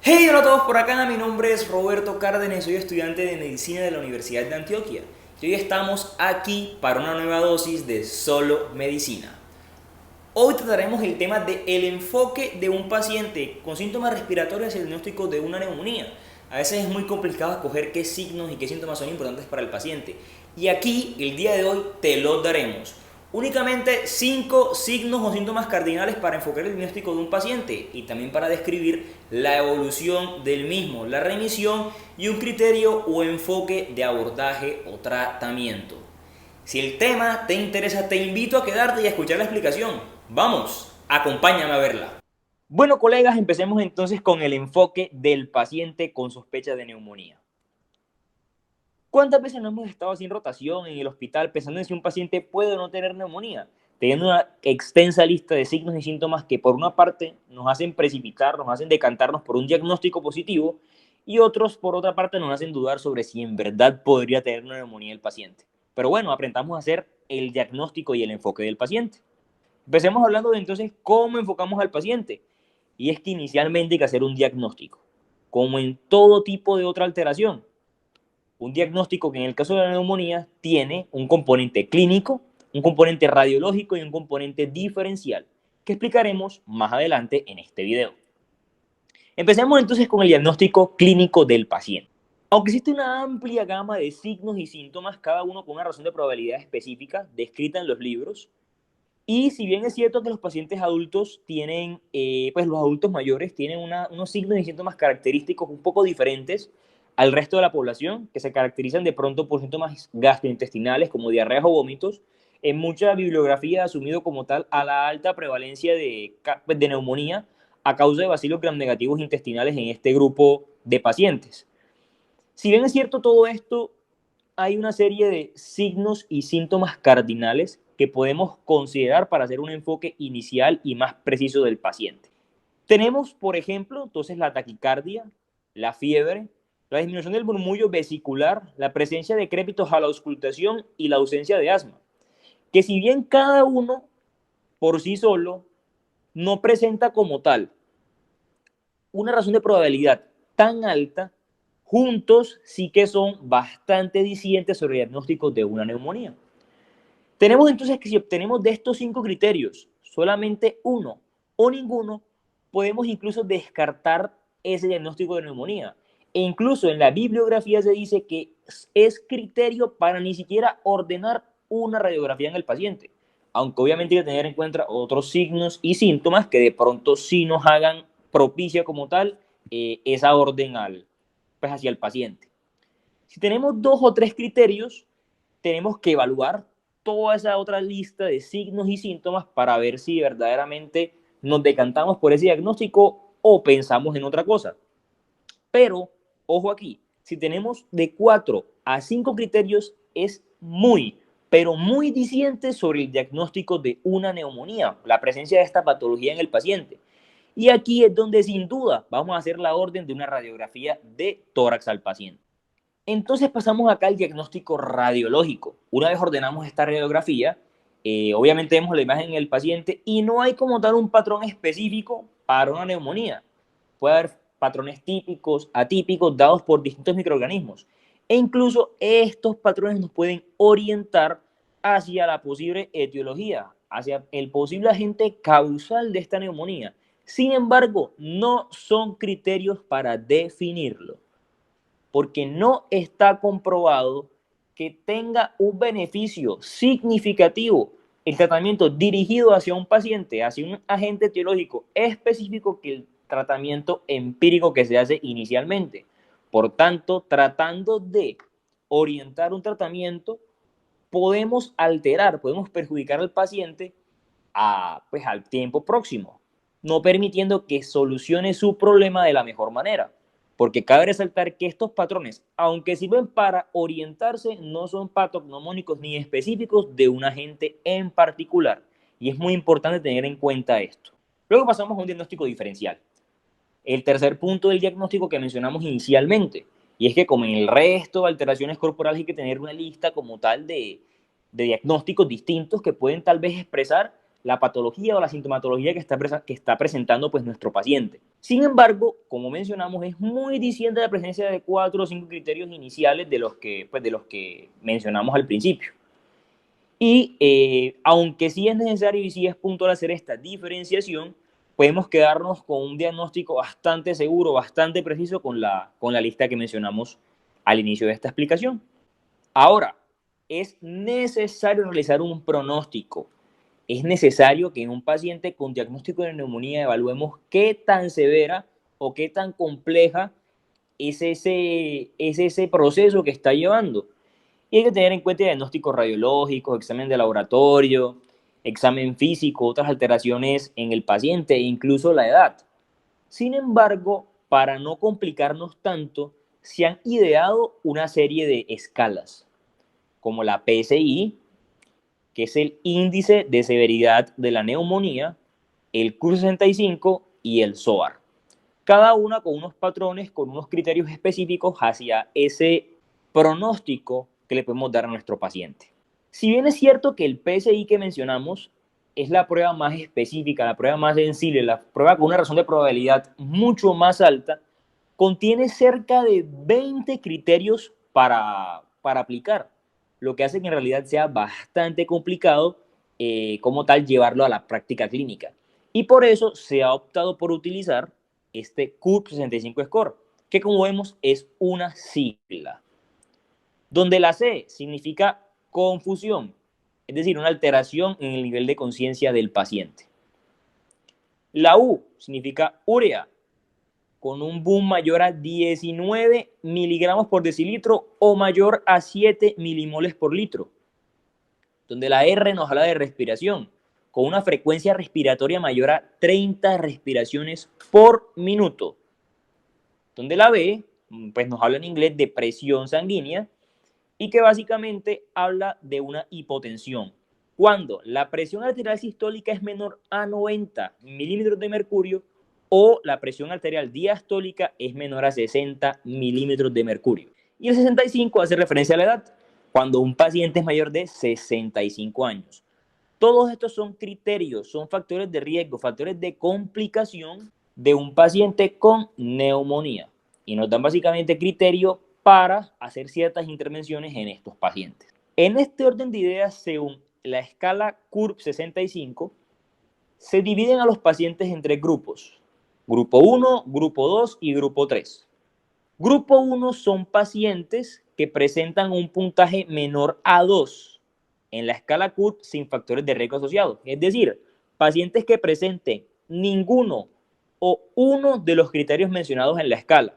Hey, hola a todos por acá, mi nombre es Roberto Cárdenas, soy estudiante de Medicina de la Universidad de Antioquia y hoy estamos aquí para una nueva dosis de Solo Medicina. Hoy trataremos el tema del enfoque de un paciente con síntomas respiratorios y el diagnóstico de una neumonía. A veces es muy complicado escoger qué signos y qué síntomas son importantes para el paciente. Y aquí, el día de hoy, te los daremos. Únicamente 5 signos o síntomas cardinales para enfocar el diagnóstico de un paciente y también para describir la evolución del mismo, la remisión y un criterio o enfoque de abordaje o tratamiento. Si el tema te interesa, te invito a quedarte y a escuchar la explicación. Vamos, acompáñame a verla. Bueno, colegas, empecemos entonces con el enfoque del paciente con sospecha de neumonía. ¿Cuántas veces no hemos estado sin rotación en el hospital pensando en si un paciente puede o no tener neumonía? Teniendo una extensa lista de signos y síntomas que por una parte nos hacen precipitar, nos hacen decantarnos por un diagnóstico positivo y otros por otra parte nos hacen dudar sobre si en verdad podría tener una neumonía el paciente. Pero bueno, aprendamos a hacer el diagnóstico y el enfoque del paciente. Empecemos hablando de entonces cómo enfocamos al paciente. Y es que inicialmente hay que hacer un diagnóstico, como en todo tipo de otra alteración. Un diagnóstico que en el caso de la neumonía tiene un componente clínico, un componente radiológico y un componente diferencial, que explicaremos más adelante en este video. Empecemos entonces con el diagnóstico clínico del paciente. Aunque existe una amplia gama de signos y síntomas, cada uno con una razón de probabilidad específica descrita en los libros, y si bien es cierto que los pacientes adultos tienen, pues los adultos mayores tienen unos signos y síntomas característicos un poco diferentes al resto de la población, que se caracterizan de pronto por síntomas gastrointestinales como diarreas o vómitos, en mucha bibliografía ha asumido como tal a la alta prevalencia de neumonía a causa de bacilos gramnegativos intestinales en este grupo de pacientes. Si bien es cierto todo esto, hay una serie de signos y síntomas cardinales que podemos considerar para hacer un enfoque inicial y más preciso del paciente. Tenemos, por ejemplo, entonces la taquicardia, la fiebre, la disminución del murmullo vesicular, la presencia de crépitos a la auscultación y la ausencia de asma, que si bien cada uno por sí solo no presenta como tal una razón de probabilidad tan alta, juntos sí que son bastante disidentes sobre el diagnóstico de una neumonía. Tenemos entonces que si obtenemos de estos 5 criterios solamente uno o ninguno, podemos incluso descartar ese diagnóstico de neumonía. E incluso en la bibliografía se dice que es criterio para ni siquiera ordenar una radiografía en el paciente. Aunque obviamente hay que tener en cuenta otros signos y síntomas que de pronto sí nos hagan propicia como tal esa orden pues hacia el paciente. Si tenemos 2 o 3 criterios, tenemos que evaluar toda esa otra lista de signos y síntomas para ver si verdaderamente nos decantamos por ese diagnóstico o pensamos en otra cosa. Pero, ojo aquí, si tenemos de 4 a 5 criterios, es muy, pero muy diciente sobre el diagnóstico de una neumonía, la presencia de esta patología en el paciente. Y aquí es donde sin duda vamos a hacer la orden de una radiografía de tórax al paciente. Entonces pasamos acá al diagnóstico radiológico. Una vez ordenamos esta radiografía, obviamente vemos la imagen en el paciente y no hay como tal un patrón específico para una neumonía. Puede haber patrones típicos, atípicos, dados por distintos microorganismos. E incluso estos patrones nos pueden orientar hacia la posible etiología, hacia el posible agente causal de esta neumonía. Sin embargo, no son criterios para definirlo porque no está comprobado que tenga un beneficio significativo el tratamiento dirigido hacia un paciente, hacia un agente etiológico específico que el tratamiento empírico que se hace inicialmente. Por tanto, tratando de orientar un tratamiento, podemos alterar, podemos perjudicar al paciente pues, al tiempo próximo, no permitiendo que solucione su problema de la mejor manera. Porque cabe resaltar que estos patrones, aunque sirven para orientarse, no son patognomónicos ni específicos de un agente en particular. Y es muy importante tener en cuenta esto. Luego pasamos a un diagnóstico diferencial. El tercer punto del diagnóstico que mencionamos inicialmente. Y es que como en el resto de alteraciones corporales hay que tener una lista como tal de diagnósticos distintos que pueden tal vez expresar la patología o la sintomatología que está presentando pues nuestro paciente. Sin embargo, como mencionamos, es muy distinta la presencia de 4 o 5 criterios iniciales de los que mencionamos al principio. Y aunque sí es necesario y sí es puntual hacer esta diferenciación, podemos quedarnos con un diagnóstico bastante seguro, bastante preciso con la lista que mencionamos al inicio de esta explicación. Ahora, es necesario realizar un pronóstico. Es necesario que en un paciente con diagnóstico de neumonía evaluemos qué tan severa o qué tan compleja es ese proceso que está llevando. Y hay que tener en cuenta diagnósticos radiológicos, examen de laboratorio, examen físico, otras alteraciones en el paciente e incluso la edad. Sin embargo, para no complicarnos tanto, se han ideado una serie de escalas, como la PSI, que es el índice de severidad de la neumonía, el CUR-65 y el SOAR. Cada una con unos patrones, con unos criterios específicos hacia ese pronóstico que le podemos dar a nuestro paciente. Si bien es cierto que el PSI que mencionamos es la prueba más específica, la prueba más sensible, la prueba con una razón de probabilidad mucho más alta, contiene cerca de 20 criterios para aplicar, lo que hace que en realidad sea bastante complicado como tal llevarlo a la práctica clínica. Y por eso se ha optado por utilizar este CURB-65 Score, que como vemos es una sigla, donde la C significa confusión, es decir, una alteración en el nivel de conciencia del paciente. La U significa urea, con un boom mayor a 19 miligramos por decilitro o mayor a 7 milimoles por litro, donde la R nos habla de respiración, con una frecuencia respiratoria mayor a 30 respiraciones por minuto, donde la B pues nos habla en inglés de presión sanguínea y que básicamente habla de una hipotensión. Cuando la presión arterial sistólica es menor a 90 milímetros de mercurio o la presión arterial diastólica es menor a 60 milímetros de mercurio. Y el 65 hace referencia a la edad, cuando un paciente es mayor de 65 años. Todos estos son criterios, son factores de riesgo, factores de complicación de un paciente con neumonía. Y nos dan básicamente criterios para hacer ciertas intervenciones en estos pacientes. En este orden de ideas, según la escala CURB-65, se dividen a los pacientes en 3 grupos. Grupo 1, grupo 2 y grupo 3. Grupo 1 son pacientes que presentan un puntaje menor a 2 en la escala CURB sin factores de riesgo asociados. Es decir, pacientes que presenten ninguno o uno de los criterios mencionados en la escala,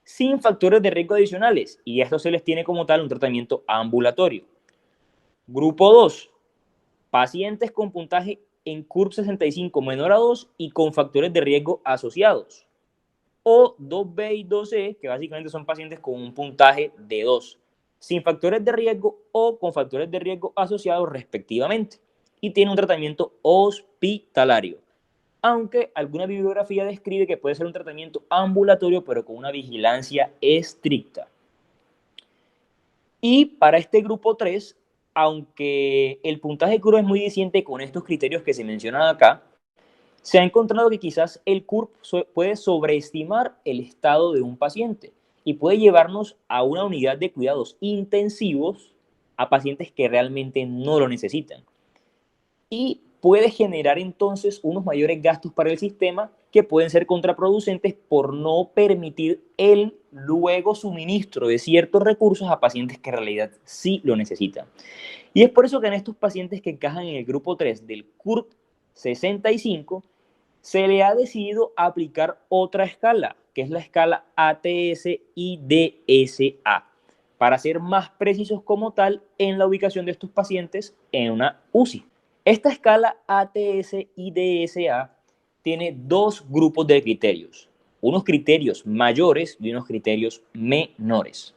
sin factores de riesgo adicionales, y a esto se les tiene como tal un tratamiento ambulatorio. Grupo 2, pacientes con puntaje en CURB 65 menor a 2 y con factores de riesgo asociados. O 2B y 2C, que básicamente son pacientes con un puntaje de 2, sin factores de riesgo o con factores de riesgo asociados respectivamente, y tiene un tratamiento hospitalario. Aunque alguna bibliografía describe que puede ser un tratamiento ambulatorio, pero con una vigilancia estricta. Y para este grupo 3, aunque el puntaje CURB es muy distinto con estos criterios que se mencionan acá, se ha encontrado que quizás el CURB puede sobreestimar el estado de un paciente y puede llevarnos a una unidad de cuidados intensivos a pacientes que realmente no lo necesitan. Y puede generar entonces unos mayores gastos para el sistema que pueden ser contraproducentes por no permitir el luego suministro de ciertos recursos a pacientes que en realidad sí lo necesitan. Y es por eso que en estos pacientes que encajan en el grupo 3 del CURB 65 se le ha decidido aplicar otra escala, que es la escala ATS-IDSA, para ser más precisos como tal en la ubicación de estos pacientes en una UCI. Esta escala ATS-IDSA tiene 2 grupos de criterios, unos criterios mayores y unos criterios menores.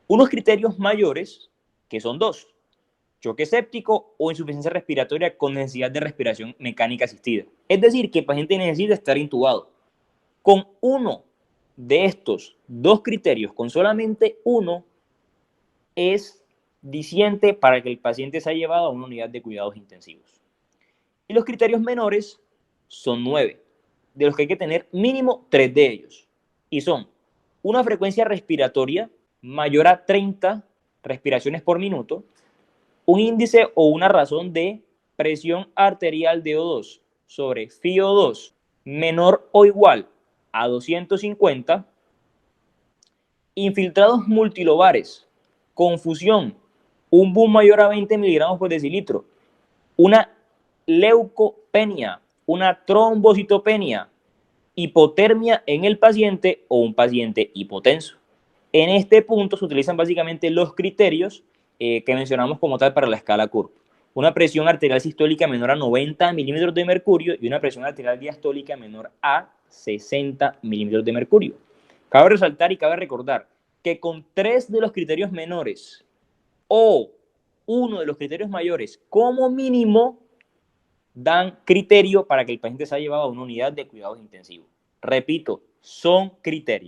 Unos criterios mayores, que son 2, choque séptico o insuficiencia respiratoria con necesidad de respiración mecánica asistida. Es decir, que el paciente necesita estar intubado. Con uno de estos 2 criterios, con solamente uno, es diciente para que el paciente sea llevado a una unidad de cuidados intensivos. Y los criterios menores son 9, de los que hay que tener mínimo 3 de ellos. Y son una frecuencia respiratoria mayor a 30 respiraciones por minuto, un índice o una razón de presión arterial de O2 sobre FiO2 menor o igual a 250, infiltrados multilobares, confusión, un boom mayor a 20 miligramos por decilitro, una leucopenia, una trombocitopenia, hipotermia en el paciente o un paciente hipotenso. En este punto se utilizan básicamente los criterios que mencionamos como tal para la escala CURB. Una presión arterial sistólica menor a 90 milímetros de mercurio y una presión arterial diastólica menor a 60 milímetros de mercurio. Cabe resaltar y cabe recordar que con 3 de los criterios menores o uno de los criterios mayores como mínimo dan criterio para que el paciente sea llevado a una unidad de cuidados intensivos. Repito, son criterios.